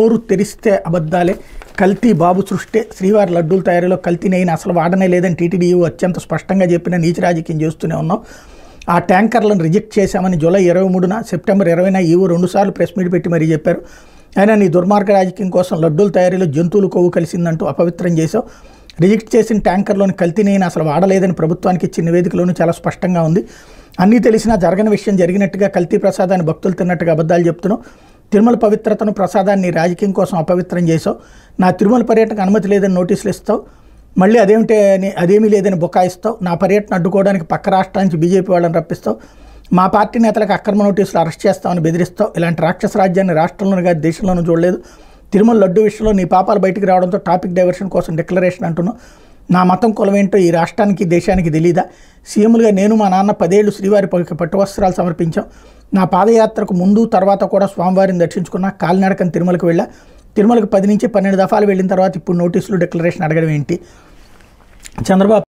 నోరు తెరిస్తే అబద్ధాలే, కల్తీ బాబు సృష్టే, శ్రీవారి లడ్డూల తయారీలో కల్తీ నెయ్యిని అసలు వాడనే లేదని టీటీడీ అత్యంత స్పష్టంగా చెప్పిన నీచ రాజకీయం చేస్తూనే ఉన్నాం. ఆ ట్యాంకర్లను రిజెక్ట్ చేశామని జూలై 23న సెప్టెంబర్ 20న ఈవో 2 సార్లు ప్రెస్ మీట్ పెట్టి మరీ చెప్పారు. అయినా నీ దుర్మార్గ రాజకీయం కోసం లడ్డూల తయారీలో జంతువులు కొవ్వు కలిసిందంటూ అపవిత్రం చేశావు. రిజెక్ట్ చేసిన ట్యాంకర్లోని కల్తీ నెయ్యిని అసలు వాడలేదని ప్రభుత్వానికి ఇచ్చిన నివేదికలోనూ చాలా స్పష్టంగా ఉంది. అన్నీ తెలిసినా జరగని విషయం జరిగినట్టుగా కల్తీ ప్రసాదాన్ని భక్తులు తిన్నట్టుగా అబద్ధాలు చెప్తున్నావు. తిరుమల పవిత్రతను ప్రసాదాన్ని రాజకీయం కోసం అపవిత్రం చేసావు. నా తిరుమల పర్యటనకు అనుమతి లేదని నోటీసులు ఇస్తావు, మళ్ళీ అదేమీ లేదని బుకాయిస్తావు. నా పర్యటన అడ్డుకోవడానికి పక్క రాష్ట్రాల నుంచి బీజేపీ వాళ్ళని రప్పిస్తావు. మా పార్టీ నేతలకు అక్రమ నోటీసులు అరెస్ట్ చేస్తామని బెదిరిస్తావు. ఇలాంటి రాక్షస రాజ్యాన్ని రాష్ట్రంలోనూ కాదు దేశంలోనూ చూడలేదు. తిరుమల లడ్డు విషయంలో నీ పాపాలు బయటికి రావడంతో టాపిక్ డైవర్షన్ కోసం డిక్లరేషన్ అంటున్నావు. నా మతం కులమేంటో ఈ రాష్ట్రానికి దేశానికి తెలీదా? సీఎంలుగా నేను మా నాన్న 10 ఏళ్లు శ్రీవారి పట్టు వస్త్రాలు సమర్పించాం. నా పాదయాత్రకు ముందు తర్వాత కూడా స్వామివారిని దర్శించుకున్నా. కాలినడకని తిరుమలకు వెళ్ళా. తిరుమలకు 10 నుంచి 12 దఫాలు వెళ్ళిన తర్వాత ఇప్పుడు నోటీసులు డిక్లరేషన్ అడగడం ఏంటి? చంద్రబాబు